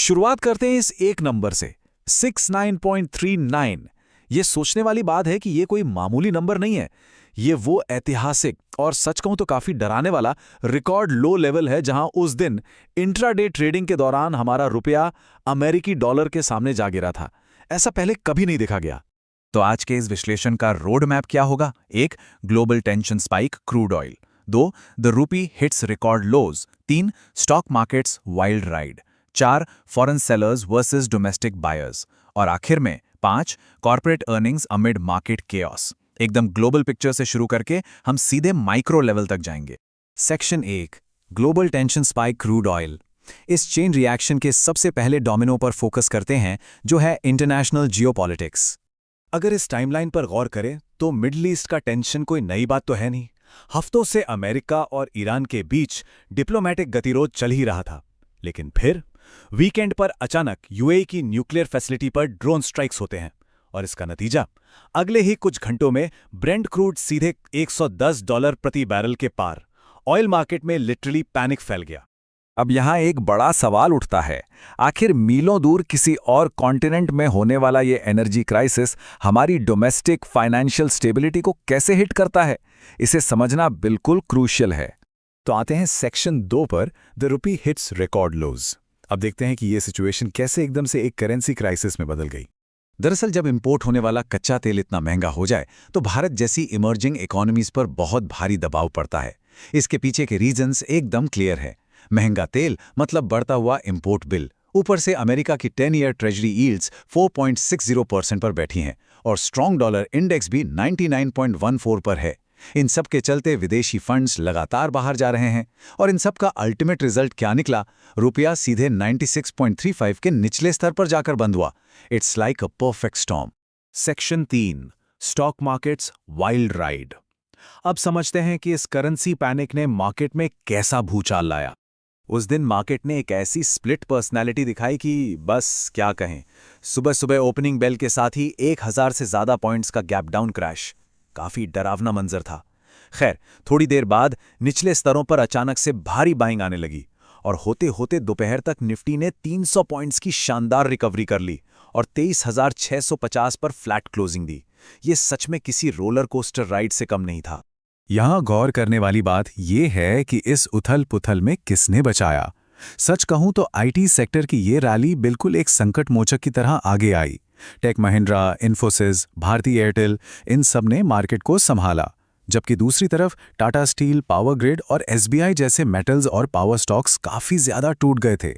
शुरुआत करते हैं इस एक नंबर से 69.39। ये सोचने वाली बात है कि ये कोई मामूली नंबर नहीं है। ये वो ऐतिहासिक और सच कहूं तो काफी डराने वाला रिकॉर्ड लो लेवल है जहां उस दिन इंट्राडे ट्रेडिंग के दौरान हमारा रुपया अमेरिकी डॉलर के सामने जा गिरा था। ऐसा पहले कभी नहीं देखा गया। तो आज के इस विश्लेषण का रोड मैप क्या होगा? 1. Global tension spike crude oil. 2. The rupee hits record lows. 3. Stock markets wild ride. 4. Foreign sellers versus domestic buyers. और आखिर में 5. Corporate earnings amid market chaos. एकदम ग्लोबल पिक्चर से शुरू करके हम सीधे माइक्रो लेवल तक जाएंगे। Section 1, global tension spike crude oil. इस चेन रिएक्शन के सबसे पहले डोमिनो पर फोकस करते हैं, जो है इंटरनेशनल जियोपॉलिटिक्स। अगर इस टाइमलाइन पर गौर करें तो मिडल ईस्ट का टेंशन कोई नई बात तो है नहीं। हफ्तों से अमेरिका और ईरान के बीच डिप्लोमैटिक गतिरोध चल ही रहा था। लेकिन फिर वीकेंड पर अचानक यूएई की न्यूक्लियर फैसिलिटी पर ड्रोन स्ट्राइक्स होते हैं और इसका नतीजा अगले ही कुछ घंटों में ब्रेंट क्रूड सीधे $110 प्रति बैरल के पार। ऑयल मार्केट में लिटरली पैनिक फैल गया। अब यहाँ एक बड़ा सवाल उठता है, आखिर मीलों दूर किसी और कॉन्टिनेंट में होने वाला ये एनर्जी क्राइसिस हमारी डोमेस्टिक फाइनेंशियल स्टेबिलिटी को कैसे हिट करता है? इसे समझना बिल्कुल क्रूशियल है। तो आते हैं सेक्शन 2 पर, द रूपी हिट्स रिकॉर्ड लोज। अब देखते हैं कि ये सिचुएशन कैसे एकदम से एक करेंसी क्राइसिस में बदल गई। दरअसल जब इंपोर्ट होने वाला कच्चा तेल इतना महंगा हो जाए तो भारत जैसी इमर्जिंग इकोनॉमीज पर बहुत भारी दबाव पड़ता है। इसके पीछे के रीजंस एकदम क्लियर है। महंगा तेल मतलब बढ़ता हुआ इंपोर्ट बिल, ऊपर से अमेरिका की 10 ईयर ट्रेजरी यील्ड्स 4.60% पर बैठी हैं और स्ट्रॉन्ग डॉलर इंडेक्स भी 99.14 पर है। इन सब के चलते विदेशी फंड्स लगातार बाहर जा रहे हैं और इन सब का अल्टीमेट रिजल्ट क्या निकला? रुपया सीधे 96.35 के निचले स्तर पर जाकर बंद हुआ। It's like a perfect storm. Section 3, stock markets wild ride. अब समझते हैं कि इस करेंसी पैनिक ने मार्केट में कैसा भूचाल लाया। उस दिन मार्केट ने एक ऐसी स्प्लिट पर्सनैलिटी दिखाई कि बस क्या कहें। सुबह सुबह ओपनिंग बेल के साथ ही 1000 से ज्यादा पॉइंट्स का गैप डाउन क्रैश। काफी डरावना मंजर था। खैर, थोड़ी देर बाद निचले स्तरों पर अचानक से भारी बाइंग आने लगी और होते होते दोपहर तक निफ्टी ने 300 पॉइंट्स की शानदार रिकवरी कर ली और 23,650 पर फ्लैट क्लोजिंग दी। ये सच में किसी रोलर कोस्टर राइड से कम नहीं था। यहां गौर करने वाली बात यह है कि इस उथल-पुथल में किसने बचाया। सच कहूं तो आईटी सेक्टर की ये रैली बिल्कुल एक संकट मोचक की तरह आगे आई। टेक महिंद्रा, इन्फोसिस, भारती एयरटेल, इन सब ने मार्केट को संभाला, जबकि दूसरी तरफ टाटा स्टील, पावर ग्रिड और एसबीआई जैसे मेटल्स और पावर स्टॉक्स काफी ज्यादा टूट गए थे।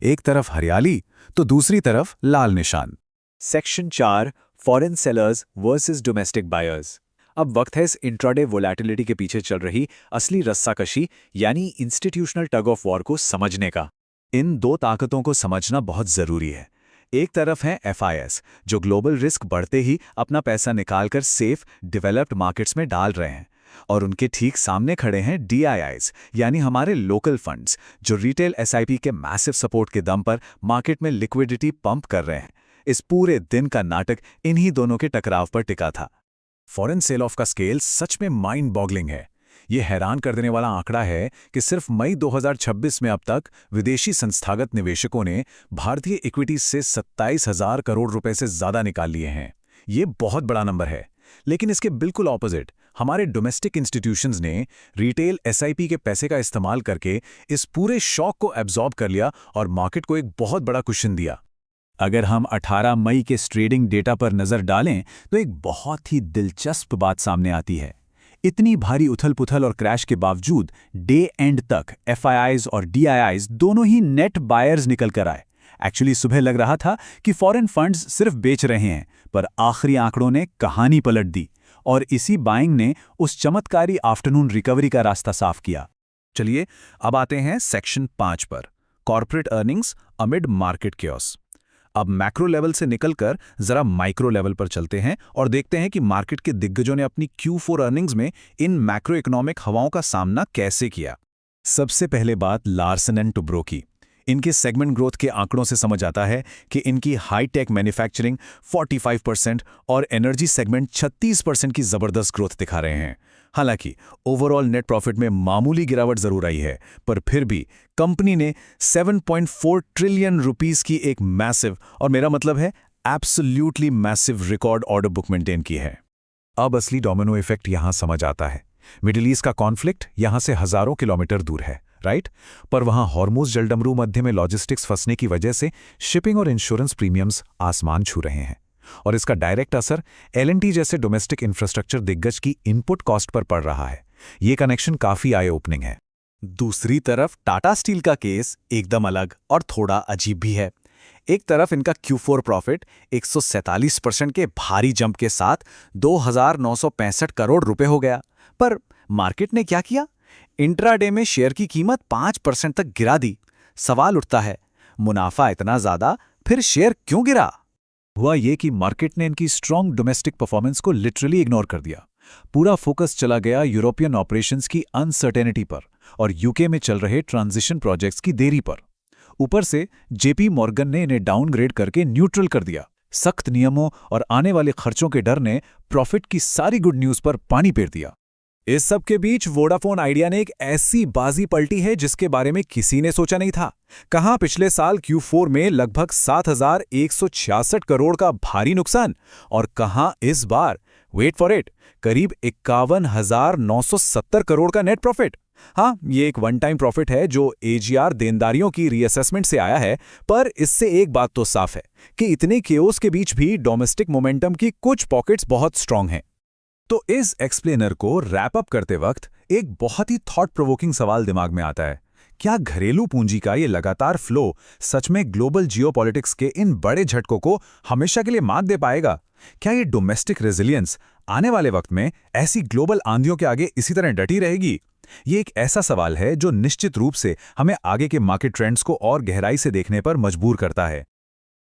एक तरफ हरियाली तो दूसरी तरफ लाल निशान। Section 4, foreign sellers versus domestic buyers. अब वक्त है इस इंट्राडे वोलैटिलिटी के पीछे चल रही असली रस्साकशी यानी इंस्टीट्यूशनल टग ऑफ वॉर को समझने का। इन दो ताकतों को समझना बहुत जरूरी है। एक तरफ है एफआईएस, जो ग्लोबल रिस्क बढ़ते ही अपना पैसा निकालकर सेफ डेवलप्ड मार्केट्स में डाल रहे हैं, और उनके ठीक सामने खड़े हैं डीआईआईज यानी हमारे लोकल फंड्स, जो रिटेल एसआईपी के मैसिव सपोर्ट के दम पर मार्केट में लिक्विडिटी पंप कर रहे हैं। इस पूरे दिन का नाटक इन्हीं दोनों के टकराव पर टिका था। फॉरेन सेल ऑफ का स्केल सच में माइंड बॉगलिंग है। ये हैरान कर देने वाला आंकड़ा है कि सिर्फ मई 2026 में अब तक विदेशी संस्थागत निवेशकों ने भारतीय इक्विटीज से 27,000 करोड़ रुपए से ज्यादा निकाल लिए हैं। ये बहुत बड़ा नंबर है। लेकिन इसके बिल्कुल ऑपोजिट हमारे डोमेस्टिक इंस्टीट्यूशंस ने रिटेल एसआईपी के पैसे का इस्तेमाल करके इस पूरे शॉक को एब्जॉर्ब कर लिया और मार्केट को एक बहुत बड़ा कुशन दिया। अगर हम 18 मई के ट्रेडिंग डेटा पर नजर डालें तो एक बहुत ही दिलचस्प बात सामने आती है। इतनी भारी उथल-पुथल और क्रैश के बावजूद डे एंड तक एफआईआईज और डीआईआईज दोनों ही नेट बायर्स निकल कर आए। एक्चुअली सुबह लग रहा था कि फॉरेन फंड्स सिर्फ बेच रहे हैं, पर आखिरी आंकड़ों ने कहानी पलट दी और इसी बाइंग ने उस चमत्कारी आफ्टरनून रिकवरी का रास्ता साफ किया। चलिए अब आते हैं सेक्शन 5 पर, corporate earnings amid market chaos. अब मैक्रो लेवल से निकलकर जरा माइक्रो लेवल पर चलते हैं और देखते हैं कि मार्केट के दिग्गजों ने अपनी Q4 अर्निंग्स में इन मैक्रो इकोनॉमिक हवाओं का सामना कैसे किया। सबसे पहले बात लार्सन एंड टुब्रो की। इनके सेगमेंट ग्रोथ के आंकड़ों से समझ आता है कि इनकी हाई-टेक मैन्युफैक्चरिंग 45% और एनर्जी सेगमेंट 36% की जबरदस्त ग्रोथ दिखा रहे हैं। हालांकि ओवरऑल नेट प्रॉफिट में मामूली गिरावट जरूर आई है, पर फिर भी कंपनी ने 7.4 ट्रिलियन रुपीस की एक मैसिव, और मेरा मतलब है absolutely massive record order book maintain की है। अब असली डोमिनो इफेक्ट यहां समझ आता है। मिडिल ईस्ट का कॉन्फ्लिक्ट यहां से हजारों किलोमीटर दूर है, राइट? पर वहां हॉर्मुज जलडमरू मध्य में लॉजिस्टिक्स फंसने की वजह से शिपिंग और इंश्योरेंस प्रीमियम्स आसमान छू रहे हैं, और इसका डायरेक्ट असर L&T जैसे डोमेस्टिक इंफ्रास्ट्रक्चर दिग्गज की इनपुट कॉस्ट पर पड़ रहा है। ये कनेक्शन काफी आई ओपनिंग है। दूसरी तरफ टाटा स्टील का केस एकदम अलग और थोड़ा अजीब भी है। एक तरफ इनका Q4 प्रॉफिट 147% के भारी जंप के साथ 2,965 करोड़ रुपए हो गया, पर मार्केट ने क्या किया? इंट्राडे में शेयर की कीमत 5% तक गिरा दी। सवाल उठता है, मुनाफा इतना ज्यादा, फिर शेयर क्यों गिरा? हुआ ये कि मार्केट ने इनकी स्ट्रॉन्ग डोमेस्टिक परफॉर्मेंस को लिटरली इग्नोर कर दिया। पूरा फोकस चला गया यूरोपियन ऑपरेशंस की अनसर्टेनिटी पर और यूके में चल रहे ट्रांजिशन प्रोजेक्ट्स की देरी पर। ऊपर से जेपी मॉर्गन ने इन्हें डाउनग्रेड करके न्यूट्रल कर दिया। सख्त नियमों और आने वाले खर्चों के डर ने प्रॉफिट की सारी गुड न्यूज पर पानी फेर दिया। इस सब के बीच वोडाफोन आइडिया ने एक ऐसी बाजी पलटी है जिसके बारे में किसी ने सोचा नहीं था। कहां पिछले साल Q4 में लगभग 7,166 करोड़ का भारी नुकसान, और कहां इस बार, वेट फॉर इट, करीब 51,970 करोड़ का नेट प्रॉफिट। हाँ, ये एक वन टाइम प्रॉफिट है जो AGR देनदारियों की रीअसेसमेंट से आया है, पर इससे एक बात तो साफ है कि इतने केओस के बीच भी डोमेस्टिक मोमेंटम की कुछ पॉकेट्स बहुत स्ट्रांग हैं। तो इस एक्सप्लेनर को रैप अप करते वक्त एक बहुत ही थॉट प्रोवोकिंग सवाल दिमाग में आता है। क्या घरेलू पूंजी का ये लगातार फ्लो सच में ग्लोबल जियोपॉलिटिक्स के इन बड़े झटकों को हमेशा के लिए मात दे पाएगा? क्या ये डोमेस्टिक रेजिलियंस आने वाले वक्त में ऐसी ग्लोबल आंधियों के आगे इसी तरह डटी रहेगी? ये एक ऐसा सवाल है जो निश्चित रूप से हमें आगे के मार्केट ट्रेंड्स को और गहराई से देखने पर मजबूर करता है।